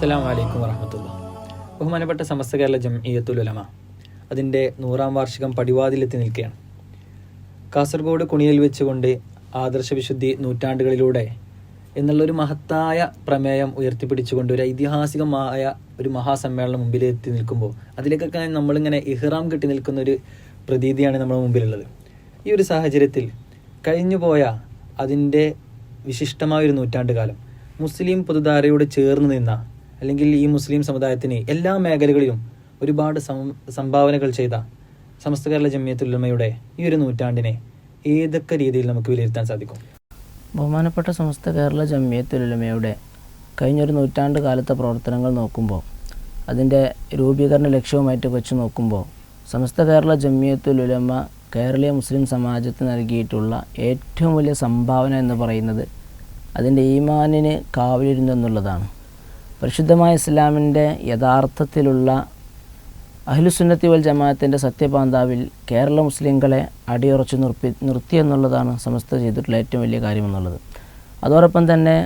അസ്സലാമു അലൈക്കും വറഹ്മത്തുള്ളാഹി. ബഹുമാനപ്പെട്ട സമസ്ത കേരള ജംഇയ്യത്തുൽ ഉലമ അതിൻ്റെ 100-ാം വാർഷികം പടിവാതിലെത്തി നിൽക്കുകയാണ്. കാസർഗോഡ് കുണിയിൽ വെച്ചുകൊണ്ട് ആദർശവിശുദ്ധി നൂറ്റാണ്ടുകളിലൂടെ എന്നുള്ളൊരു മഹത്തായ പ്രമേയം ഉയർത്തിപ്പിടിച്ചുകൊണ്ട് ഒരു ഐതിഹാസികമായ ഒരു മഹാസമ്മേളനം മുമ്പിലെത്തി നിൽക്കുമ്പോൾ അതിലേക്കൊക്കെ നമ്മളിങ്ങനെ ഇഹ്റാം കെട്ടി നിൽക്കുന്ന ഒരു പ്രതീതിയാണ് നമ്മുടെ മുമ്പിലുള്ളത്. ഈ ഒരു സാഹചര്യത്തിൽ കഴിഞ്ഞുപോയ അതിൻ്റെ വിശിഷ്ടമായൊരു നൂറ്റാണ്ട് കാലം മുസ്ലിം പൊതുധാരയോട് ചേർന്ന് നിന്ന, അല്ലെങ്കിൽ ഈ മുസ്ലിം സമുദായത്തിന് എല്ലാ മേഖലകളിലും ഒരുപാട് സംഭാവനകൾ ചെയ്ത സമസ്ത കേരള ജംഇയ്യത്തുൽ ഉലമയുടെ ഈ ഒരു നൂറ്റാണ്ടിനെ ഏതൊക്കെ രീതിയിൽ നമുക്ക് വിലയിരുത്താൻ സാധിക്കും? ബഹുമാനപ്പെട്ട സമസ്ത കേരള ജംഇയ്യത്തുൽ ഉലമയുടെ കഴിഞ്ഞൊരു നൂറ്റാണ്ട് കാലത്തെ പ്രവർത്തനങ്ങൾ നോക്കുമ്പോൾ, അതിൻ്റെ രൂപീകരണ ലക്ഷ്യവുമായിട്ട് വെച്ച് നോക്കുമ്പോൾ, സമസ്ത കേരള ജംഇയ്യത്തുൽ ഉലമ കേരളീയ മുസ്ലിം സമാജത്തിന് നൽകിയിട്ടുള്ള ഏറ്റവും വലിയ സംഭാവന എന്ന് പറയുന്നത് അതിൻ്റെ ഈമാനിന് കാവലിരുന്നു എന്നുള്ളതാണ്. പരിശുദ്ധമായ ഇസ്ലാമിൻ്റെ യഥാർത്ഥത്തിലുള്ള അഹ്ലുസുന്നത്തി വൽ ജമാഅത്തിൻ്റെ സത്യപാന്താവിൽ കേരള മുസ്ലിങ്ങളെ അടിയുറച്ച് നിർത്തി എന്നുള്ളതാണ് സമസ്ത ചെയ്തിട്ടുള്ള ഏറ്റവും വലിയ കാര്യമെന്നുള്ളത്. അതോടൊപ്പം തന്നെ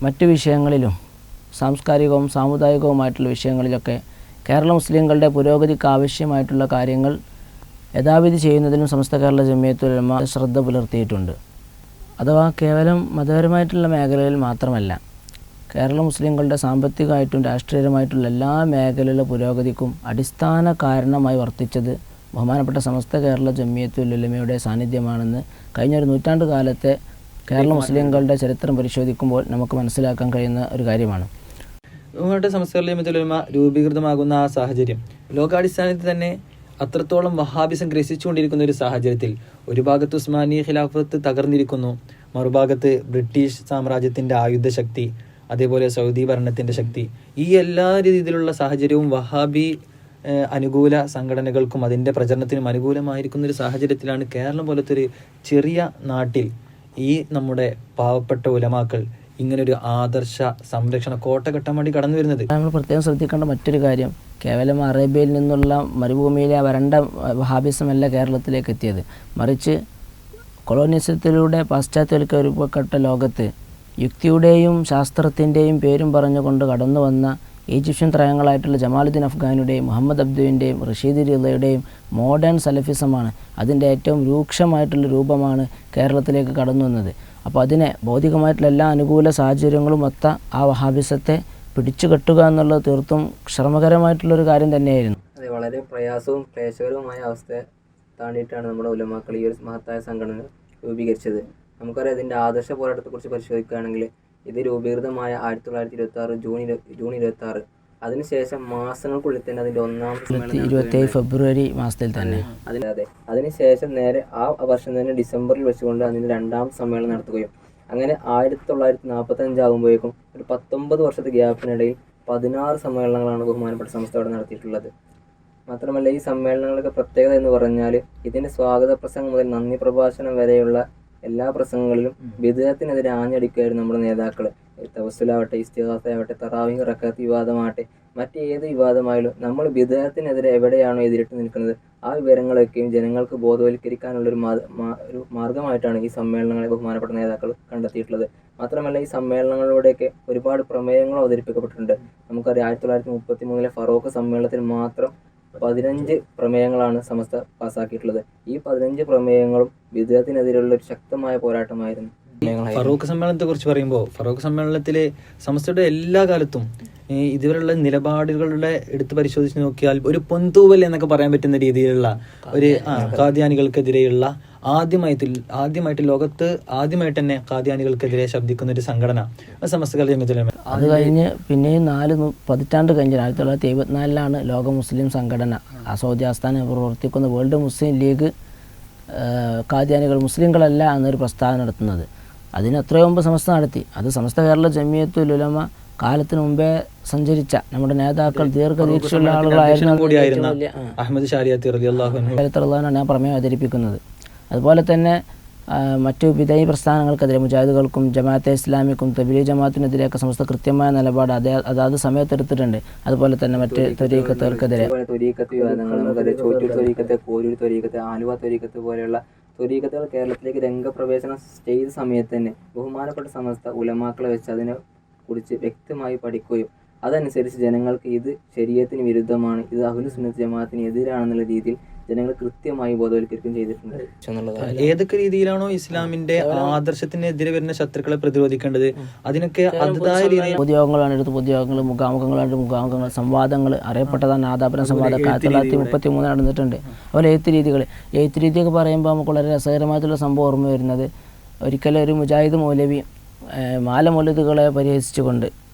മറ്റു വിഷയങ്ങളിലും സാംസ്കാരികവും സാമുദായികവുമായിട്ടുള്ള വിഷയങ്ങളിലൊക്കെ കേരള മുസ്ലിങ്ങളുടെ പുരോഗതിക്ക് ആവശ്യമായിട്ടുള്ള കാര്യങ്ങൾ യഥാവിധി ചെയ്യുന്നതിനും സമസ്ത കേരള ജംഇയ്യത്തുൽ ഉലമ ശ്രദ്ധ പുലർത്തിയിട്ടുണ്ട്. അഥവാ കേവലം മതപരമായിട്ടുള്ള മേഖലയിൽ മാത്രമല്ല, കേരള മുസ്ലിങ്ങളുടെ സാമ്പത്തികമായിട്ടും രാഷ്ട്രീയമായിട്ടുള്ള എല്ലാ മേഖലയിലെ പുരോഗതിക്കും അടിസ്ഥാന കാരണമായി വർത്തിച്ചത് ബഹുമാനപ്പെട്ട സമസ്ത കേരള ജംഇയ്യത്തുൽ ഉലമയുടെ സാന്നിധ്യമാണെന്ന് കഴിഞ്ഞൊരു നൂറ്റാണ്ട് കാലത്തെ കേരള മുസ്ലിങ്ങളുടെ ചരിത്രം പരിശോധിക്കുമ്പോൾ നമുക്ക് മനസ്സിലാക്കാൻ കഴിയുന്ന ഒരു കാര്യമാണ്. ബഹുമാനപ്പെട്ട സമസ്ത കേരള ജംഇയ്യത്തുൽ ഉലമ രൂപീകൃതമാകുന്ന ആ സാഹചര്യം ലോകാടിസ്ഥാനത്തിൽ തന്നെ അത്രത്തോളം വഹാബിസം ഗ്രസിച്ചുകൊണ്ടിരിക്കുന്ന ഒരു സാഹചര്യത്തിൽ ഒരു ഭാഗത്ത് ഉസ്മാനി ഖിലാഫത്ത് തകർന്നിരിക്കുന്നു, മറുഭാഗത്ത് ബ്രിട്ടീഷ് സാമ്രാജ്യത്തിൻ്റെ ആയുധശക്തി, അതേപോലെ സൗദി ഭരണത്തിൻ്റെ ശക്തി. ഈ എല്ലാ രീതിയിലുള്ള സാഹചര്യവും വഹാബി അനുകൂല സംഘടനകൾക്കും അതിൻ്റെ പ്രചരണത്തിനും അനുകൂലമായിരിക്കുന്ന ഒരു സാഹചര്യത്തിലാണ് കേരളം പോലത്തെ ഒരു ചെറിയ നാട്ടിൽ ഈ നമ്മുടെ പാവപ്പെട്ട ഉലമാക്കൾ ഇങ്ങനൊരു ആദർശ സംരക്ഷണ കോട്ട കെട്ടാൻ വേണ്ടി കടന്നു വരുന്നത്. നമ്മൾ പ്രത്യേകം ശ്രദ്ധിക്കേണ്ട മറ്റൊരു കാര്യം, കേവലം അറേബ്യയിൽ നിന്നുള്ള മരുഭൂമിയിലെ വരണ്ട വഹാബിസമല്ല കേരളത്തിലേക്ക് എത്തിയത്, മറിച്ച് കൊളോണിയസത്തിലൂടെ പാശ്ചാത്യവൽക്കരിക്കപ്പെട്ട ലോകത്ത് യുക്തിയുടെയും ശാസ്ത്രത്തിൻ്റെയും പേരും പറഞ്ഞുകൊണ്ട് കടന്നു വന്ന ഈജിപ്ഷ്യൻ ത്രയങ്ങളായിട്ടുള്ള ജമാലുദ്ദീൻ അഫ്ഗാനിയുടെയും മുഹമ്മദ് അബ്ദുവിൻ്റെയും റഷീദ് റിളയുടെയും മോഡേൺ സലഫിസമാണ്, അതിൻ്റെ ഏറ്റവും രൂക്ഷമായിട്ടുള്ള രൂപമാണ് കേരളത്തിലേക്ക് കടന്നു വന്നത്. അപ്പോൾ അതിനെ ഭൗതികമായിട്ടുള്ള എല്ലാ അനുകൂല സാഹചര്യങ്ങളും ഒത്ത ആ വഹാബിസത്തെ പിടിച്ചു കെട്ടുക എന്നുള്ളത് തീർത്തും ശ്രമകരമായിട്ടുള്ളൊരു കാര്യം തന്നെയായിരുന്നു. അതെ, വളരെ പ്രയാസവും ക്ലേശകരവുമായ അവസ്ഥ താണ്ടിയിട്ടാണ് നമ്മുടെ ഉലമാക്കൾ ഈ ഒരു മഹത്തായ സംഘടന രൂപീകരിച്ചത്. നമുക്കറിയാം, ഇതിൻ്റെ ആദർശ പോരാട്ടത്തെക്കുറിച്ച് പരിശോധിക്കുകയാണെങ്കിൽ ഇത് രൂപീകൃതമായ 1926 ജൂൺ 26, അതിനുശേഷം മാസങ്ങൾക്കുള്ളിൽ തന്നെ അതിൻ്റെ 27 ഫെബ്രുവരി മാസത്തിൽ തന്നെ അതിനുശേഷം നേരെ ആ വർഷം തന്നെ ഡിസംബറിൽ വെച്ചുകൊണ്ട് അതിൻ്റെ 2ാം സമ്മേളനം നടത്തുകയും അങ്ങനെ 1945 ആകുമ്പോഴേക്കും ഒരു 19 വർഷത്തെ ഗ്യാപ്പിനിടയിൽ 16 സമ്മേളനങ്ങളാണ് ബഹുമാനപ്പെട്ട സംസ്ഥയോടെ നടത്തിയിട്ടുള്ളത്. മാത്രമല്ല, ഈ സമ്മേളനങ്ങളുടെ പ്രത്യേകത എന്ന് പറഞ്ഞാൽ ഇതിൻ്റെ സ്വാഗത പ്രസംഗം മുതൽ നന്ദി പ്രഭാഷണം വരെയുള്ള എല്ലാ പ്രസംഗങ്ങളിലും ബിദ്അത്തിനെതിരെ ആഞ്ഞടിക്കുകയായിരുന്നു നമ്മുടെ നേതാക്കൾ. തവസ്സുലാവട്ടെ, ഇസ്തിഗാസയാവട്ടെ, തറാവീഹ് റക്അത്ത് വിവാദമാവട്ടെ, മറ്റേത് വിവാദമായാലും നമ്മൾ ബിദ്അത്തിനെതിരെ എവിടെയാണോ എതിരിട്ട് നിൽക്കുന്നത് ആ വിവരങ്ങളൊക്കെയും ജനങ്ങൾക്ക് ബോധവൽക്കരിക്കാനുള്ളൊരു മാർഗമായിട്ടാണ് ഈ സമ്മേളനങ്ങളെ ബഹുമാനപ്പെട്ട നേതാക്കൾ കണ്ടെത്തിയിട്ടുള്ളത്. മാത്രമല്ല, ഈ സമ്മേളനങ്ങളിലൂടെയൊക്കെ ഒരുപാട് പ്രമേയങ്ങൾ അവതരിപ്പിക്കപ്പെട്ടിട്ടുണ്ട്. നമുക്കറിയാം, 1933 ഫറൂഖ് സമ്മേളനത്തിൽ മാത്രം 15 പ്രമേയങ്ങളാണ് സമസ്ത പാസ്സാക്കിയിട്ടുള്ളത്. ഈ 15 പ്രമേയങ്ങളും ബിദ്അത്തിനെതിരെയുള്ള ഒരു ശക്തമായ പോരാട്ടമായിരുന്നു. ഫറൂഖ് സമ്മേളനത്തെ കുറിച്ച് പറയുമ്പോൾ, ഫറൂഖ് സമ്മേളനത്തിലെ സമസ്തയുടെ എല്ലാ കാലത്തും ഇതുവരെയുള്ള നിലപാടുകളുടെ എടുത്ത് പരിശോധിച്ച് നോക്കിയാൽ ഒരു പൊന്തൂവൽ എന്നൊക്കെ പറയാൻ പറ്റുന്ന രീതിയിലുള്ള ഒരു ഖാദിയാനികൾക്കെതിരെയുള്ള ആദ്യമായിട്ട് ലോകത്ത് ആദ്യമായിട്ട് തന്നെ ഖാദിയാനികൾക്കെതിരെ ശബ്ദിക്കുന്ന ഒരു സംഘടന സമസ്ത കേരള ജംഇയ്യത്തുൽ ഉലമ. അത് കഴിഞ്ഞ് പിന്നെയും 4 പതിറ്റാണ്ട് കഴിഞ്ഞ് 1974 ലോക മുസ്ലിം സംഘടന സൗദി ആസ്ഥാനം പ്രവർത്തിക്കുന്ന വേൾഡ് മുസ്ലിം ലീഗ് ഖാദിയാനികൾ മുസ്ലിങ്ങളല്ല എന്നൊരു പ്രസ്താവന നടത്തുന്നത്. അതിന് എത്രയോ മുമ്പ് സമസ്ത നടത്തി. അത് സമസ്ത കേരള ജംഇയ്യത്തുൽ ഉലമ കാലത്തിന് മുമ്പേ സഞ്ചരിച്ച നമ്മുടെ നേതാക്കൾ ദീർഘദീക്ഷയുള്ള ആളുകളായിരുന്നു അഹ്മദ് ശാരിഅത്തി റളിയല്ലാഹു അൻഹു ഞാൻ പ്രമേയം അവതരിപ്പിക്കുന്നത്. അതുപോലെ തന്നെ മറ്റു വിദഈ പ്രസ്ഥാനങ്ങൾക്കെതിരെ മുജാഹിദുകൾക്കും ജമാഅത്തെ ഇസ്ലാമിക്കും തബ്ലീഗ് ജമാഅത്തിനെതിരെയൊക്കെ സമസ്ത കൃത്യമായ നിലപാട് അതാത് സമയത്ത് എടുത്തിട്ടുണ്ട്. അതുപോലെ തന്നെ മറ്റ് ത്വരീഖത്തുകൾക്കെതിരെ ആലുവ ത്വരീഖത്ത് പോലെയുള്ള ത്വരീഖത്തുകൾ കേരളത്തിലേക്ക് രംഗപ്രവേശനം ചെയ്ത സമയത്ത് തന്നെ ബഹുമാനപ്പെട്ട സമസ്ത ഉലമാക്കളെ വെച്ച് അതിനെ കുറിച്ച് വ്യക്തമായി പഠിക്കുകയും അതനുസരിച്ച് ജനങ്ങൾക്ക് ഇത് ശരീഅത്തിന് വിരുദ്ധമാണ്, ഇത് അഹ്ലു സുന്നത്ത് ജമാഅത്തിന് എതിരാണെന്നുള്ള രീതിയിൽ ജനങ്ങൾ കൃത്യമായി ബോധവൽക്കരിക്കുകയും ചെയ്തിട്ടുണ്ട് എന്നുള്ളതാണ്. ഏതൊക്കെ രീതിയിലാണോ ഇസ്ലാമിന്റെ ആദർശത്തിനെതിരെ വരുന്ന ശത്രുക്കളെ പ്രതിരോധിക്കേണ്ടത് അതിനൊക്കെ അതിതായ രീതിയിൽ പൊതുയോഗങ്ങളാണ് എടുത്ത് പൊതുയോഗങ്ങൾ, മുഖാമുഖങ്ങളാണ് മുഖാമുഖങ്ങൾ, സംവാദങ്ങൾ അറിയപ്പെട്ടതാണ് ആദാപന സംവാദം 1933 നടന്നിട്ടുണ്ട്. അതുപോലെ എഴുത്ത് രീതിയൊക്കെ പറയുമ്പോൾ നമുക്ക് വളരെ രസകരമായിട്ടുള്ള സംഭവം ഓർമ്മ വരുന്നത്, ഒരിക്കലും ഒരു മുജാഹിദ് മൗലവി മാല മൗലൂദുകളെ പരിഹസിച്ചുകൊണ്ട്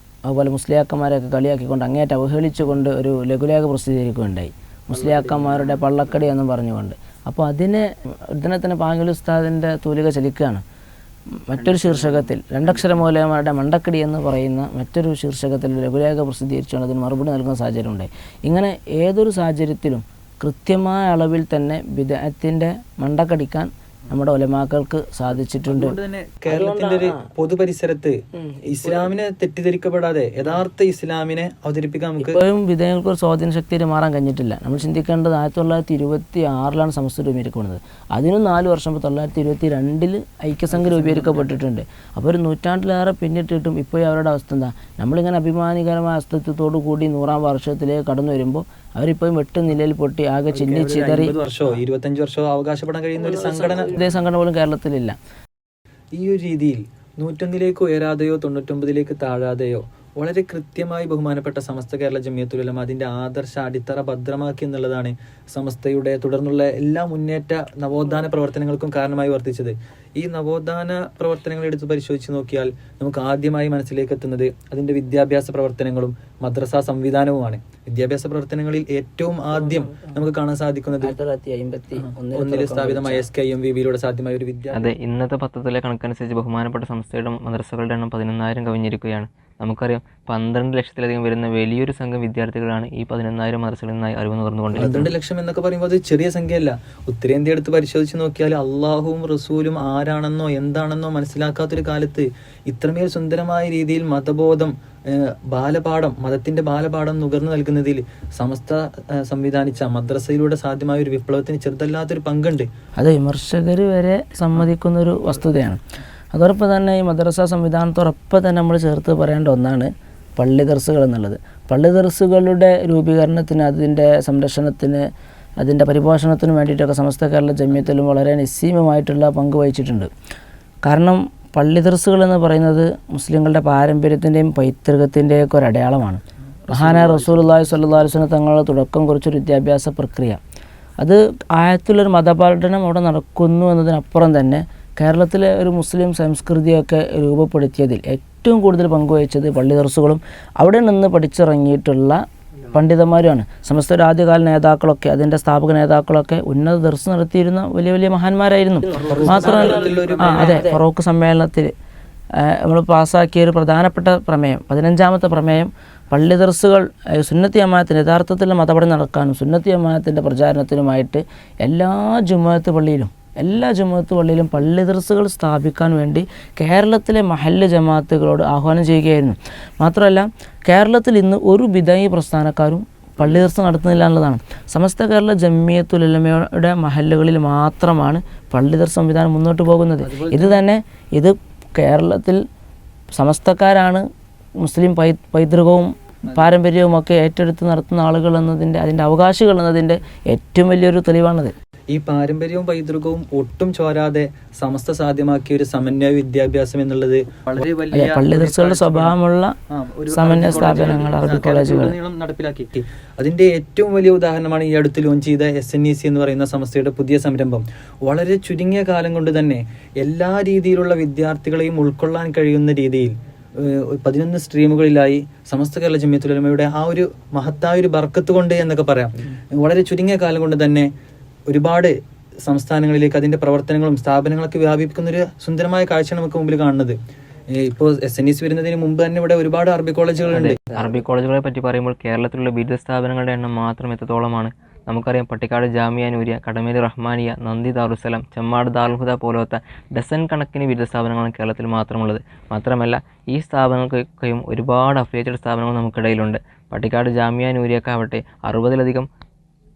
അതുപോലെ മുസ്ലിയാക്കന്മാരെയൊക്കെ കളിയാക്കിക്കൊണ്ട് അങ്ങേയറ്റം അവഹേളിച്ചുകൊണ്ട് ഒരു ലഘുലേഖ പ്രസിദ്ധീകരിക്കുകയുണ്ടായി, മുസ്ലിയാക്കന്മാരുടെ പള്ളക്കടി എന്നും പറഞ്ഞുകൊണ്ട്. അപ്പോൾ ഇതിനെ തന്നെ പാങ്ങൽ ഉസ്താദിൻ്റെ തൂലിക ചലിക്കുകയാണ്. മറ്റൊരു ശീർഷകത്തിൽ രണ്ടക്ഷര മൗലവിമാരുടെ മണ്ടക്കടി എന്ന് പറയുന്ന മറ്റൊരു ശീർഷകത്തിൽ ലഘുലേഖ പ്രസിദ്ധീകരിച്ചുകൊണ്ട് അതിന് മറുപടി നൽകുന്ന സാഹചര്യം ഉണ്ടായി. ഇങ്ങനെ ഏതൊരു സാഹചര്യത്തിലും കൃത്യമായ അളവിൽ തന്നെ ബിദ്അത്തിന്റെ മണ്ടക്കടിക്കാൻ നമ്മുടെ ഉലമാക്കൾക്ക് സാധിച്ചിട്ടുണ്ട്. അതുകൊണ്ട് തന്നെ കേരളത്തിന്റെ ഒരു പൊതുപരിസരത്ത് ഇസ്ലാമിനെ തെറ്റിദ്ധരിക്കപ്പെടാതെ യഥാർത്ഥ ഇസ്ലാമിനെ അവതരിപ്പിക്കാൻ നമുക്ക് ഇപ്പോഴും വിധേയങ്ങൾക്ക് ഒരു സ്വാധീന ശക്തിയിൽ മാറാൻ കഴിഞ്ഞിട്ടില്ല. നമ്മൾ ചിന്തിക്കേണ്ടത് 1926 സമസ്ത രൂപീകരിക്കുന്നത്. അതിനും 4 വർഷം 1922 ഐക്യസംഘം രൂപീകരിക്കപ്പെട്ടിട്ടുണ്ട്. അപ്പോൾ ഒരു നൂറ്റാണ്ടിലേറെ പിന്നിട്ടിട്ടും ഇപ്പോഴും അവരുടെ അവസ്ഥ എന്താ? നമ്മളിങ്ങനെ അഭിമാനികരമായ അസ്തിത്വത്തോടു കൂടി 100-ാം വർഷത്തിലേക്ക് കടന്നു വരുമ്പോൾ അവരിപ്പോഴും വെട്ട് നിലയിൽ പൊട്ടി ആകെ ചിന്നി ചിതറി 20 വർഷമോ 25 വർഷമോ അവകാശപ്പെടാൻ കഴിയുന്ന ഒരു സംഘടന ഇതേ സംഘടന പോലും കേരളത്തിലില്ല. ഈ ഒരു രീതിയിൽ 101 ഉയരാതെയോ 99 താഴാതെയോ വളരെ കൃത്യമായി ബഹുമാനപ്പെട്ട സമസ്ത കേരള ജംഇയ്യത്തുൽ ഉലമ അതിൻ്റെ ആദർശ അടിത്തറ ഭദ്രമാക്കി എന്നുള്ളതാണ് സമസ്തയുടെ തുടർന്നുള്ള എല്ലാ മുന്നേറ്റ നവോത്ഥാന പ്രവർത്തനങ്ങൾക്കും കാരണമായി വർത്തിച്ചത്. ഈ നവോത്ഥാന പ്രവർത്തനങ്ങൾ എടുത്ത് പരിശോധിച്ച് നോക്കിയാൽ നമുക്ക് ആദ്യമായി മനസ്സിലേക്ക് എത്തുന്നത് അതിൻ്റെ വിദ്യാഭ്യാസ പ്രവർത്തനങ്ങളും മദ്രസ സംവിധാനവുമാണ്. വിദ്യാഭ്യാസ പ്രവർത്തനങ്ങളിൽ ഏറ്റവും ആദ്യം നമുക്ക് കാണാൻ സാധിക്കുന്നത് 1951 സ്ഥാപിതമായ SKMVBയിലൂടെ സാധ്യമായ ഒരു അതെ, ഇന്നത്തെ പത്രത്തിലെ കണക്കനുസരിച്ച് ബഹുമാനപ്പെട്ട സംസ്ഥയുടെ മദ്രസകളുടെ എണ്ണം 11,000 കവിഞ്ഞിരിക്കുകയാണ്. നമുക്കറിയാം 12 ലക്ഷത്തിലധികം വരുന്ന വലിയൊരു സംഘം വിദ്യാർത്ഥികളാണ് ഈ 11,000 മദ്രസകളിൽ നിന്നായി അറിവ് നുകർന്നുകൊണ്ടിരിക്കുന്നത്. 12 ലക്ഷം എന്നൊക്കെ പറയുമ്പോൾ അത് ചെറിയ സംഖ്യയല്ല. ഉത്തരേന്ത്യ എടുത്ത് പരിശോധിച്ച് നോക്കിയാൽ അള്ളാഹുവും റസൂലും ആരാണെന്നോ എന്താണെന്നോ മനസ്സിലാക്കാത്തൊരു കാലത്ത് ഇത്രമേൽ സുന്ദരമായ രീതിയിൽ മതബോധം ബാലപാഠം മതത്തിന്റെ ബാലപാഠം നുകർന്നു നൽകുന്നതിൽ സമസ്ത സംവിധാനിച്ച മദ്രസയിലൂടെ സാധ്യമായ ഒരു വിപ്ലവത്തിന് ചെറുതല്ലാത്തൊരു പങ്കുണ്ട്. അത് വിമർശകർ വരെ സമ്മതിക്കുന്നൊരു വസ്തുതയാണ്. അതോടൊപ്പം തന്നെ ഈ മദ്രസ സംവിധാനത്തോടൊപ്പം തന്നെ നമ്മൾ ചേർത്ത് പറയേണ്ട ഒന്നാണ് പള്ളി ദർസുകൾ എന്നുള്ളത്. പള്ളി ദർസുകളുടെ രൂപീകരണത്തിന്, അതിൻ്റെ സംരക്ഷണത്തിന്, അതിൻ്റെ പരിപോഷണത്തിന് വേണ്ടിയിട്ടൊക്കെ സമസ്ത കേരള ജംഇയ്യത്തിലും വളരെ നിസ്സീമമായിട്ടുള്ള പങ്ക് വഹിച്ചിട്ടുണ്ട്. കാരണം പള്ളി ദർസുകൾ എന്ന് പറയുന്നത് മുസ്ലിങ്ങളുടെ പാരമ്പര്യത്തിൻ്റെയും പൈതൃകത്തിൻ്റെയൊക്കെ ഒരു അടയാളമാണ്. മഹാനായ റസൂലുള്ളാഹി സ്വല്ലല്ലാഹു അലൈഹി വസല്ലം തങ്ങളുടെ തുടക്കം കുറിച്ചൊരു വിദ്യാഭ്യാസ പ്രക്രിയ, അത് ആയത്തുള്ളൊരു മതപഠനം അവിടെ നടക്കുന്നു എന്നതിനപ്പുറം തന്നെ കേരളത്തിലെ ഒരു മുസ്ലിം സംസ്കൃതിയൊക്കെ രൂപപ്പെടുത്തിയതിൽ ഏറ്റവും കൂടുതൽ പങ്കുവഹിച്ചത് പള്ളി ദർസുകളും അവിടെ നിന്ന് പഠിച്ചിറങ്ങിയിട്ടുള്ള പണ്ഡിതന്മാരുമാണ്. സമസ്തയുടെ ആദ്യകാല നേതാക്കളൊക്കെ, അതിൻ്റെ സ്ഥാപക നേതാക്കളൊക്കെ ഉന്നത ദർസ് നടത്തിയിരുന്ന വലിയ വലിയ മഹാന്മാരായിരുന്നു. മാത്രമല്ല അതെ, ഫറൂഖ് സമ്മേളനത്തിൽ നമ്മൾ പാസ്സാക്കിയ ഒരു പ്രധാനപ്പെട്ട പ്രമേയം, 15ാമത്തെ പ്രമേയം, പള്ളി ദർസുകൾ സുന്നത്തി ജമാഅത്തിന് യഥാർത്ഥത്തിൽ മതപഠനം നടക്കാനും സുന്നത്തി ജമാഅത്തിൻ്റെ പ്രചാരണത്തിനുമായിട്ട് എല്ലാ ജുമുഅത്ത് പള്ളിയിലും പള്ളി ദർസുകൾ സ്ഥാപിക്കാൻ വേണ്ടി കേരളത്തിലെ മഹല്ല് ജമാഅത്തുകളോട് ആഹ്വാനം ചെയ്യുകയായിരുന്നു. മാത്രമല്ല കേരളത്തിൽ ഇന്ന് ഒരു ബിദഈ പ്രസ്ഥാനക്കാരും പള്ളി ദർസ് നടത്തുന്നില്ല എന്നുള്ളതാണ്. സമസ്ത കേരള ജംഇയ്യത്തുൽ ഉലമയുടെ മഹല്ലുകളിൽ മാത്രമാണ് പള്ളി ദർസ് സംവിധാനം മുന്നോട്ട് പോകുന്നത്. ഇത് കേരളത്തിൽ സമസ്തക്കാരാണ് മുസ്ലിം പൈതൃകവും പാരമ്പര്യവും ഒക്കെ ഏറ്റെടുത്ത് നടത്തുന്ന ആളുകൾ എന്നതിൻ്റെ, അതിൻ്റെ അവകാശികൾ എന്നതിൻ്റെ ഏറ്റവും വലിയൊരു തെളിവാണത്. ഈ പാരമ്പര്യവും പൈതൃകവും ഒട്ടും ചോരാതെ സമസ്ത സാധ്യമാക്കിയ ഒരു സമന്വയ വിദ്യാഭ്യാസം എന്നുള്ളത് വളരെ വലിയ പള്ളി ദർസുകളുടെ സ്വഭാവമുള്ള സമന്വയ സ്ഥാപനങ്ങൾ, അറബി കോളേജുകൾ നടപ്പിലാക്കി. അതിന്റെ ഏറ്റവും വലിയ ഉദാഹരണമാണ് ഈ അടുത്ത് ലോഞ്ച് ചെയ്ത SNEC എന്ന് പറയുന്ന സമസ്തയുടെ പുതിയ സംരംഭം. വളരെ ചുരുങ്ങിയ കാലം കൊണ്ട് തന്നെ എല്ലാ രീതിയിലുള്ള വിദ്യാർത്ഥികളെയും ഉൾക്കൊള്ളാൻ കഴിയുന്ന രീതിയിൽ 11 സ്ട്രീമുകളിലായി സമസ്ത കേരള ജംഇയ്യത്തുൽ ഉലമയുടെ ആ ഒരു മഹത്തായ ഒരു ബർക്കത്ത് കൊണ്ട് എന്നൊക്കെ പറയാം, വളരെ ചുരുങ്ങിയ കാലം കൊണ്ട് തന്നെ ഒരുപാട് സംസ്ഥാനങ്ങളിലേക്ക് അതിന്റെ പ്രവർത്തനങ്ങളും സ്ഥാപനങ്ങളൊക്കെ വ്യാപിപ്പിക്കുന്ന ഒരു സുന്ദരമായ കാഴ്ച നമുക്ക് മുമ്പിൽ കാണുന്നത്. ഇപ്പോൾ SNEC വരുന്നതിന് മുമ്പ് തന്നെ ഇവിടെ ഒരുപാട് അറബി കോളേജുകളുണ്ട്. അറബി കോളേജുകളെ പറ്റി പറയുമ്പോൾ കേരളത്തിലുള്ള ബിരുദ സ്ഥാപനങ്ങളുടെ എണ്ണം മാത്രം എത്രത്തോളമാണ്? നമുക്കറിയാം, പട്ടിക്കാട് ജാമിയ നൂരിയ, കടമേരി റഹ്മാനിയ, നന്ദി ദാറുസലാം, ചെമ്മാട് ദാറുൽ ഹുദ പോലത്തെ ഡസൻ കണക്കിന് ബിരുദ സ്ഥാപനങ്ങളാണ് കേരളത്തിൽ മാത്രമുള്ളത്. മാത്രമല്ല ഈ സ്ഥാപനങ്ങൾക്കൊക്കെയും ഒരുപാട് അഫിലിയേറ്റഡ് സ്ഥാപനങ്ങൾ നമുക്കിടയിലുണ്ട്. പട്ടിക്കാട് ജാമിയ നൂരിയൊക്കെ ആവട്ടെ 60-ലധികം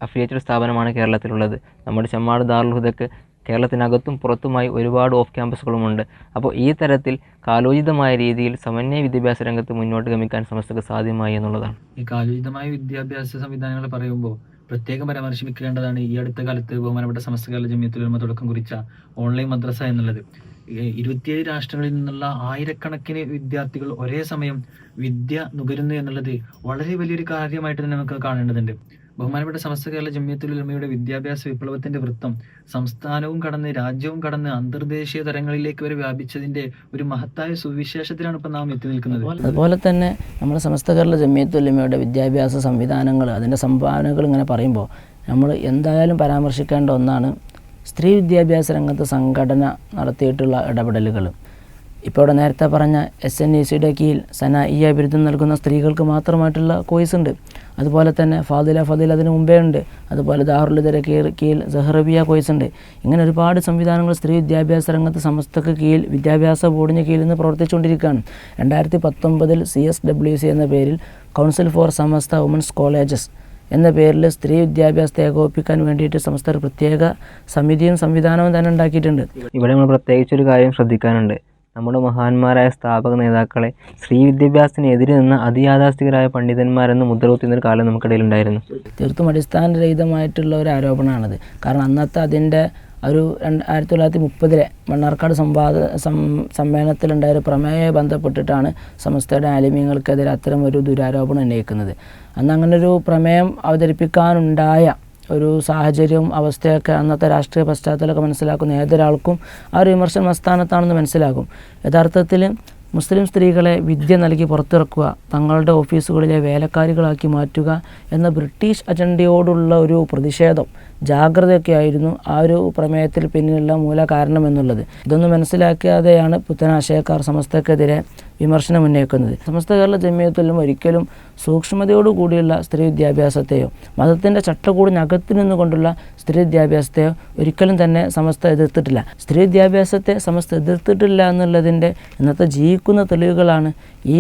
അഫിലിയേറ്റഡ് സ്ഥാപനമാണ് കേരളത്തിലുള്ളത്. നമ്മുടെ ചെമ്മാട് ദാറുൽ ഹുദക്ക് കേരളത്തിനകത്തും പുറത്തുമായി ഒരുപാട് ഓഫ് ക്യാമ്പസുകളുമുണ്ട്. അപ്പോൾ ഈ തരത്തിൽ കാലോചിതമായ രീതിയിൽ സമന്വയ വിദ്യാഭ്യാസ രംഗത്ത് മുന്നോട്ട് ഗമിക്കാൻ സമസ്തക്ക് സാധ്യമായി എന്നുള്ളതാണ്. ഈ കാലോചിതമായ വിദ്യാഭ്യാസ സംവിധാനങ്ങൾ പറയുമ്പോൾ പ്രത്യേകം പരാമർശിക്കേണ്ടതാണ് ഈ അടുത്ത കാലത്ത് ബഹുമാനപ്പെട്ട സമസ്ത കേരള ജംഇയ്യത്തുൽ ഉലമ തുടക്കം കുറിച്ച ഓൺലൈൻ മദ്രസ എന്നുള്ളത്. 27 രാഷ്ട്രങ്ങളിൽ നിന്നുള്ള ആയിരക്കണക്കിന് വിദ്യാർത്ഥികൾ ഒരേ സമയം വിദ്യ നുകരുന്നു എന്നുള്ളത് വളരെ വലിയൊരു കാര്യമായിട്ട് തന്നെ നമുക്ക് കാണേണ്ടതുണ്ട്. ബഹുമാനപ്പെട്ട സമസ്ത കേരള ജംഇയ്യത്തുൽ ഉലമയുടെ വിദ്യാഭ്യാസ വിപ്ലവത്തിന്റെ വൃത്തം സംസ്ഥാനവും കടന്ന് രാജ്യവും കടന്ന് അന്തർദേശീയ തലങ്ങളിലേക്ക് വരെ വ്യാപിച്ചതിന്റെ ഒരു മഹത്തായ സുവിശേഷത്തിലാണ് ഇപ്പം നാം എത്തി നിൽക്കുന്നത്. അതുപോലെ തന്നെ നമ്മുടെ സമസ്ത കേരള ജംഇയ്യത്തുൽ ഉലമയുടെ വിദ്യാഭ്യാസ സംവിധാനങ്ങൾ, അതിൻ്റെ സംഭാവനകൾ ഇങ്ങനെ പറയുമ്പോൾ നമ്മൾ എന്തായാലും പരാമർശിക്കേണ്ട ഒന്നാണ് സ്ത്രീ വിദ്യാഭ്യാസ രംഗത്ത് സംഘടന നടത്തിയിട്ടുള്ള ഇടപെടലുകൾ. ഇപ്പോൾ ഇവിടെ നേരത്തെ പറഞ്ഞ SNECയുടെ കീഴിൽ സനാഇയ്യ ബിരുദം നൽകുന്ന സ്ത്രീകൾക്ക് മാത്രമായിട്ടുള്ള കോഴ്സ് ഉണ്ട്. അതുപോലെ തന്നെ ഫാദില അതിന് മുമ്പേ ഉണ്ട്. അതുപോലെ ദാറുൽ ഹുദയുടെ കീഴിൽ സഹറബിയ കോഴ്സ് ഉണ്ട്. ഇങ്ങനെ ഒരുപാട് സംവിധാനങ്ങൾ സ്ത്രീ വിദ്യാഭ്യാസ രംഗത്ത് സമസ്തക്ക് കീഴിൽ വിദ്യാഭ്യാസ ബോർഡിന് കീഴിൽ നിന്ന് പ്രവർത്തിച്ചുകൊണ്ടിരിക്കുകയാണ്. 2019 CSWC എന്ന പേരിൽ കൗൺസിൽ ഫോർ സമസ്ത വുമൻസ് കോളേജസ് എന്ന പേരിൽ സ്ത്രീ വിദ്യാഭ്യാസത്തെ ഏകോപിപ്പിക്കാൻ വേണ്ടിയിട്ട് സമസ്ത ഒരു പ്രത്യേക സമിതിയും സംവിധാനവും തന്നെ ഉണ്ടാക്കിയിട്ടുണ്ട്. ഇവിടെ നമ്മൾ പ്രത്യേകിച്ചൊരു കാര്യം ശ്രദ്ധിക്കാനുണ്ട്. നമ്മുടെ മഹാന്മാരായ സ്ഥാപക നേതാക്കളെ സ്ത്രീ വിദ്യാഭ്യാസത്തിനെതിരെ നിന്ന അതിയാഥാസ്ഥികരായ പണ്ഡിതന്മാരെന്ന് മുദ്രകുത്തുന്നൊരു കാലം നമുക്കിടയിലുണ്ടായിരുന്നു. തീർത്തും അടിസ്ഥാനരഹിതമായിട്ടുള്ള ഒരു ആരോപണമാണത്. കാരണം അന്നത്തെ അതിൻ്റെ ഒരു 1930 മണ്ണാർക്കാട് സമ്മേളനത്തിലുണ്ടായ ഒരു പ്രമേയവുമായി ബന്ധപ്പെട്ടിട്ടാണ് സമസ്തയുടെ ആലിമീങ്ങൾക്കെതിരെ അത്തരം ഒരു ദുരാരോപണം ഉന്നയിക്കുന്നത്. അന്ന് അങ്ങനൊരു പ്രമേയം അവതരിപ്പിക്കാനുണ്ടായ ഒരു സാഹചര്യവും അവസ്ഥയൊക്കെ അന്നത്തെ രാഷ്ട്രീയ പശ്ചാത്തലമൊക്കെ മനസ്സിലാക്കുന്ന ഏതൊരാൾക്കും ആ ഒരു വിമർശനം അസ്ഥാനത്താണെന്ന് മനസ്സിലാകും. യഥാർത്ഥത്തിൽ മുസ്ലിം സ്ത്രീകളെ വിദ്യ നൽകി പുറത്തിറക്കുക, തങ്ങളുടെ ഓഫീസുകളിലെ വേലക്കാരികളാക്കി മാറ്റുക എന്ന ബ്രിട്ടീഷ് അജണ്ടയോടുള്ള ഒരു പ്രതിഷേധം, ജാഗ്രതയൊക്കെ ആയിരുന്നു ആ ഒരു പ്രമേയത്തിൽ പിന്നിലുള്ള മൂല കാരണം എന്നുള്ളത്. ഇതൊന്നും മനസ്സിലാക്കാതെയാണ് പുത്തനാശയക്കാർ സമസ്തക്കെതിരെ വിമർശനം ഉന്നയിക്കുന്നത്. സമസ്ത കേരള ജംഇയ്യത്തുൽ ഒരിക്കലും സൂക്ഷ്മതയോടുകൂടിയുള്ള സ്ത്രീ വിദ്യാഭ്യാസത്തെയോ മതത്തിൻ്റെ ചട്ടക്കൂടിനകത്ത് നിന്നുകൊണ്ടുള്ള സ്ത്രീ വിദ്യാഭ്യാസത്തെയോ ഒരിക്കലും തന്നെ സമസ്ത എതിർത്തിട്ടില്ല. സ്ത്രീ വിദ്യാഭ്യാസത്തെ സമസ്ത എതിർത്തിട്ടില്ല എന്നുള്ളതിൻ്റെ ഇന്നത്തെ ജീവിക്കുന്ന തെളിവുകളാണ് ഈ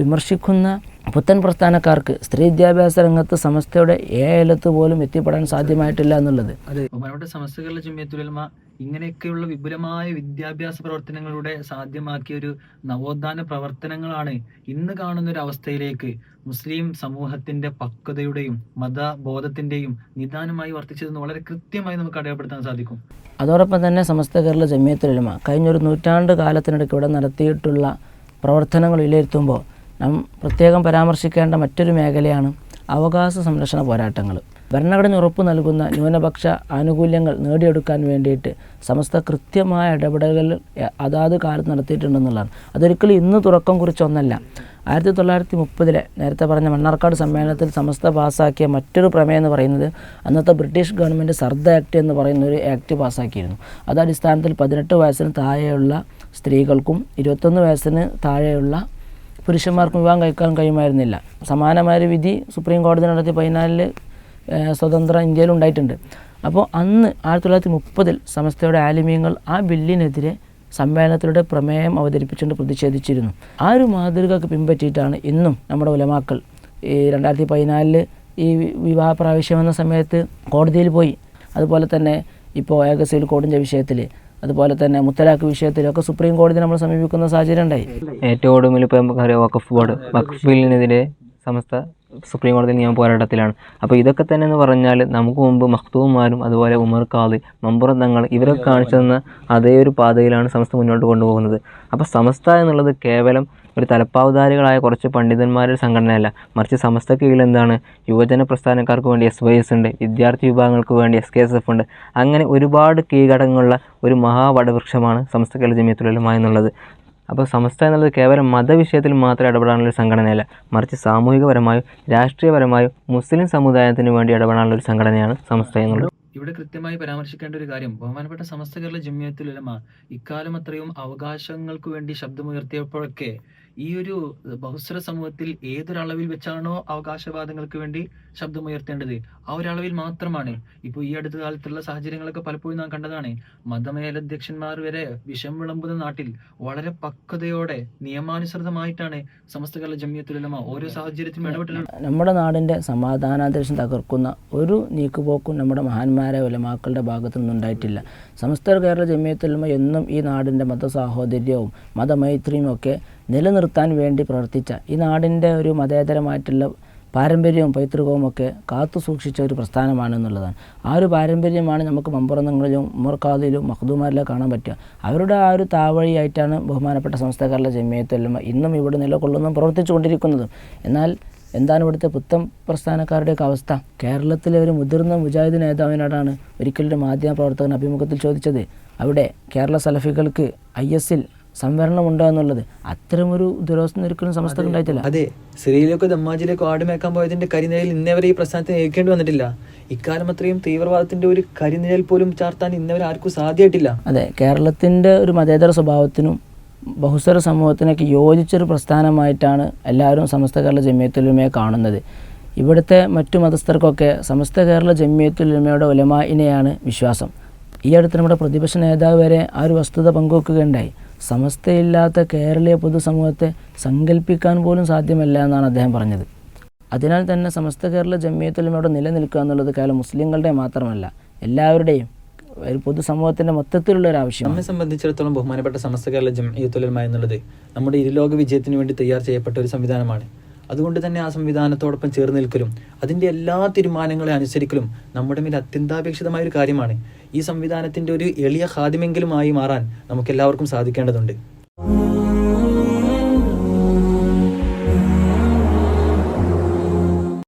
വിമർശിക്കുന്ന പുത്തൻ പ്രസ്ഥാനക്കാർക്ക് സ്ത്രീ വിദ്യാഭ്യാസ രംഗത്ത് സമസ്തയുടെ ഏലത്ത് പോലും എത്തിപ്പെടാൻ സാധ്യമായിട്ടില്ല എന്നുള്ളത്. അതെ, ബഹുമാനപ്പെട്ട സമസ്ത കേരള ജംഇയ്യത്തുൽ ഉലമ ഇങ്ങനെയൊക്കെയുള്ള വിപുലമായ വിദ്യാഭ്യാസ പ്രവർത്തനങ്ങളിലൂടെ സാധ്യമാക്കിയ ഒരു നവോത്ഥാന പ്രവർത്തനങ്ങളാണ് ഇന്ന് കാണുന്ന ഒരു അവസ്ഥയിലേക്ക് മുസ്ലിം സമൂഹത്തിന്റെ പക്വതയുടെയും മതബോധത്തിന്റെയും നിദാനമായി വർത്തിച്ചതെന്ന് വളരെ കൃത്യമായി നമുക്ക് അടയാളപ്പെടുത്താൻ സാധിക്കും. അതോടൊപ്പം തന്നെ സമസ്ത കേരള ജംഇയ്യത്തുൽ ഉലമ കഴിഞ്ഞൊരു നൂറ്റാണ്ട് കാലത്തിനിടയ്ക്ക് ഇവിടെ നടത്തിയിട്ടുള്ള പ്രവർത്തനങ്ങൾ വിലയിരുത്തുമ്പോൾ നാം പ്രത്യേകം പരാമർശിക്കേണ്ട മറ്റൊരു മേഖലയാണ് അവകാശ സംരക്ഷണ പോരാട്ടങ്ങൾ. ഭരണഘടന ഉറപ്പു നൽകുന്ന ന്യൂനപക്ഷ ആനുകൂല്യങ്ങൾ നേടിയെടുക്കാൻ വേണ്ടിയിട്ട് സമസ്ത കൃത്യമായ ഇടപെടലുകൾ അതാത് കാലത്ത് നടത്തിയിട്ടുണ്ടെന്നുള്ളതാണ്. അതൊരിക്കലും ഇന്ന് തുടക്കം കുറിച്ച ഒന്നല്ല. 1930 നേരത്തെ പറഞ്ഞ മണ്ണാർക്കാട് സമ്മേളനത്തിൽ സമസ്ത പാസ്സാക്കിയ മറ്റൊരു പ്രമേയം എന്ന് പറയുന്നത് അന്നത്തെ ബ്രിട്ടീഷ് ഗവൺമെൻറ് സർദ ആക്ട് എന്ന് പറയുന്ന ഒരു ആക്ട് പാസ്സാക്കിയിരുന്നു. അത് അടിസ്ഥാനത്തിൽ 18 വയസ്സിന് താഴെയുള്ള സ്ത്രീകൾക്കും 21 വയസ്സിന് താഴെയുള്ള പുരുഷന്മാർക്കും വിവാഹം കഴിക്കാൻ കഴിയുമായിരുന്നില്ല. സമാനമായ വിധി സുപ്രീം കോടതി നടത്തിയ 14 സ്വതന്ത്ര ഇന്ത്യയിൽ ഉണ്ടായിട്ടുണ്ട്. അപ്പോൾ അന്ന് 1930 സമസ്തയുടെ ആലിമീങ്ങൾ ആ ബില്ലിനെതിരെ സമ്മേളനത്തിലൂടെ പ്രമേയം അവതരിപ്പിച്ചുകൊണ്ട് പ്രതിഷേധിച്ചിരുന്നു. ആ ഒരു മാതൃകക്ക് പിൻപറ്റിയിട്ടാണ് ഇന്നും നമ്മുടെ ഉലമാക്കൾ ഈ 2014 ഈ വിവാഹ പ്രാവശ്യം വന്ന സമയത്ത് കോടതിയിൽ പോയി. അതുപോലെ തന്നെ ഇപ്പോൾ ഏക സിവിൽ കോഡിൻ്റെ വിഷയത്തിൽ, അതുപോലെ തന്നെ മുത്തലാഖ് വിഷയത്തിലൊക്കെ സുപ്രീം കോടതി നമ്മൾ സമീപിക്കുന്ന സാഹചര്യം ഉണ്ടായി. ഏറ്റവും ഒടുവിൽ ഇപ്പോൾ നമുക്കറിയാം വഖഫ് ബോർഡ്, വഖഫ് ബില്ലിനെതിരെ സമസ്ത സുപ്രീം കോടതി നിയമ പോരാട്ടത്തിലാണ്. അപ്പോൾ ഇതൊക്കെ തന്നെ എന്ന് പറഞ്ഞാൽ നമുക്ക് മുമ്പ് മഖ്തൂമാരും അതുപോലെ ഉമർ ഖാദി, മമ്പുറം തങ്ങൾ ഇവരൊക്കെ കാണിച്ചു തന്ന അതേ ഒരു പാതയിലാണ് സമസ്ത മുന്നോട്ട് കൊണ്ടുപോകുന്നത്. അപ്പോൾ സമസ്ത എന്നുള്ളത് കേവലം ഒരു തലപ്പാവുധാരികളായ കുറച്ച് പണ്ഡിതന്മാരുടെ സംഘടനയല്ല, മറിച്ച് സമസ്തക്ക് കീഴിൽ എന്താണ് യുവജന പ്രസ്ഥാനക്കാർക്ക് വേണ്ടി SYS ഉണ്ട്, വിദ്യാർത്ഥി വിഭാഗങ്ങൾക്ക് വേണ്ടി SKSF ഉണ്ട്. അങ്ങനെ ഒരുപാട് കീഴടങ്ങുള്ള ഒരു മഹാവടവൃക്ഷമാണ് സമസ്ത കേരള ജംഇയ്യത്തുൽ ഉലമ എന്നുള്ളത്. അപ്പോൾ സമസ്ത എന്നുള്ളത് കേവലം മതവിഷയത്തിൽ മാത്രം ഇടപെടാനുള്ളൊരു സംഘടനയല്ല, മറിച്ച് സാമൂഹികപരമായും രാഷ്ട്രീയപരമായും മുസ്ലിം സമുദായത്തിന് വേണ്ടി ഇടപെടാനുള്ളൊരു സംഘടനയാണ് സമസ്ത എന്നുള്ളത്. ഇവിടെ കൃത്യമായി പരാമർശിക്കേണ്ട ഒരു കാര്യം, ബഹുമാനപ്പെട്ട സമസ്ത കേരള ജംഇയ്യത്തുൽ ഉലമ ഇക്കാലം അത്രയും അവകാശങ്ങൾക്ക് വേണ്ടി ശബ്ദമുയർത്തിയപ്പോഴൊക്കെ ഈ ഒരു ബഹുസ്വര സമൂഹത്തിൽ ഏതൊരളവിൽ വെച്ചാണോ അവകാശവാദങ്ങൾക്ക് വേണ്ടി ശബ്ദമുയർത്തേണ്ടത് ആ ഒരളവിൽ മാത്രമാണ്. ഇപ്പോൾ ഈ അടുത്ത കാലത്തുള്ള സാഹചര്യങ്ങളൊക്കെ പലപ്പോഴും നാം കണ്ടതാണ്. മതമേലധ്യക്ഷന്മാർ വരെ വിഷം വിളമ്പുന്ന നാട്ടിൽ വളരെ പക്വതയോടെ നിയമാനുസൃതമായിട്ടാണ് സമസ്ത കേരള ജംഇയ്യത്തുൽ ഉലമ ഓരോ സാഹചര്യത്തിലും ഇടപെട്ടിട്ടുണ്ട്. നമ്മുടെ നാടിൻ്റെ സമാധാനാന്തരീക്ഷം തകർക്കുന്ന ഒരു നീക്കുപോക്കും നമ്മുടെ മഹാന്മാരായ ഉലമാക്കളുടെ ഭാഗത്തു നിന്നുണ്ടായിട്ടില്ല. സമസ്ത കേരള ജംഇയ്യത്തുൽ ഉലമ എന്നും ഈ നാടിൻ്റെ മതസാഹോദര്യവും മതമൈത്രിയും ഒക്കെ നിലനിർത്താൻ വേണ്ടി പ്രവർത്തിച്ച, ഈ നാടിൻ്റെ ഒരു മതേതരമായിട്ടുള്ള പാരമ്പര്യവും പൈതൃകവും ഒക്കെ കാത്തു സൂക്ഷിച്ച ഒരു പ്രസ്ഥാനമാണെന്നുള്ളതാണ്. ആ ഒരു പാരമ്പര്യമാണ് നമുക്ക് മമ്പുറങ്ങളിലും ഉമർഖാദിലും മഖ്ദൂമാരിലും കാണാൻ പറ്റുക. അവരുടെ ആ ഒരു താവഴിയായിട്ടാണ് ബഹുമാനപ്പെട്ട സമസ്ത കേരള ജംഇയ്യത്തുൽ ഉലമ ഇന്നും ഇവിടെ നിലകൊള്ളുന്നതും പ്രവർത്തിച്ചു കൊണ്ടിരിക്കുന്നതും. എന്നാൽ എന്താണ് ഇവിടുത്തെ പുത്തൻ പ്രസ്ഥാനക്കാരുടെയൊക്കെ അവസ്ഥ? കേരളത്തിലെ ഒരു മുതിർന്ന മുജാഹിദ് നേതാവിനോടാണ് ഒരിക്കലൊരു മാധ്യമ പ്രവർത്തകൻ അഭിമുഖത്തിൽ ചോദിച്ചത്, അവിടെ കേരള സലഫികൾക്ക് IS-ൽ സംവരണമുണ്ടോ എന്നുള്ളത്. അത്തരമൊരു ദുരവസ്ഥ ഒരിക്കലും സമസ്തക്ക് ഉണ്ടായിട്ടില്ല. അതെ, സിറിയയിലേക്കോ ദമ്മാജിലേക്കോ ആടുമേക്കാൻ പോയതിന്റെ കരിനിഴൽ ഇന്നേവരെ ഈ പ്രസ്ഥാനത്തിന് ഏൽക്കേണ്ടി വന്നിട്ടില്ല. ഇക്കാലം അത്രയും തീവ്രവാദത്തിന്റെ ഒരു കരിനിഴൽ പോലും ചാർത്താൻ ഇന്നവരെ ആർക്കും സാധ്യമായിട്ടില്ല. അതെ, കേരളത്തിൻ്റെ ഒരു മതേതര സ്വഭാവത്തിനും ബഹുസ്വര സമൂഹത്തിനൊക്കെ യോജിച്ചൊരു പ്രസ്ഥാനമായിട്ടാണ് എല്ലാവരും സമസ്ത കേരള ജംഇയ്യത്തുൽ ഉലമയെ കാണുന്നത്. ഇവിടുത്തെ മറ്റു മതസ്ഥർക്കൊക്കെ സമസ്ത കേരള ജംഇയ്യത്തുൽ ഉലമയുടെ ഉലമാഇനെയാണ് വിശ്വാസം. ഈ അടുത്ത് നമ്മുടെ പ്രതിപക്ഷ നേതാവ് വരെ ആ ഒരു വസ്തുത പങ്കുവെക്കുകയുണ്ടായി. സമസ്തയില്ലാത്ത കേരളീയ പൊതുസമൂഹത്തെ സങ്കല്പിക്കാൻ പോലും സാധ്യമല്ല എന്നാണ് അദ്ദേഹം പറഞ്ഞത്. അതിനാൽ തന്നെ സമസ്ത കേരള ജംഇയ്യത്തുൽ ഉലമയുടെ നിലനിൽക്കുക എന്നുള്ളത് കേവലം മുസ്ലിങ്ങളുടെ മാത്രമല്ല, എല്ലാവരുടെയും ഒരു പൊതുസമൂഹത്തിൻ്റെ മൊത്തത്തിലുള്ള ഒരു ആവശ്യം. നമ്മെ സംബന്ധിച്ചിടത്തോളം ബഹുമാനപ്പെട്ട സമസ്ത കേരള ജംഇയ്യത്തുൽ ഉലമ എന്നുള്ളത് നമ്മുടെ ഇരുലോക വിജയത്തിന് വേണ്ടി തയ്യാർ ചെയ്യപ്പെട്ട ഒരു സംവിധാനമാണ്. അതുകൊണ്ട് തന്നെ ആ സംവിധാനത്തോടൊപ്പം ചേർന്ന് നിൽക്കലും അതിൻ്റെ എല്ലാ തീരുമാനങ്ങളെ അനുസരിക്കലും നമ്മുടെ മേൽ അത്യന്താപേക്ഷിതമായ ഒരു കാര്യമാണ്. ഈ സംവിധാനത്തിൻ്റെ ഒരു എളിയ ഖാദിമെങ്കിലുമായി മാറാൻ നമുക്കെല്ലാവർക്കും സാധിക്കേണ്ടതുണ്ട്.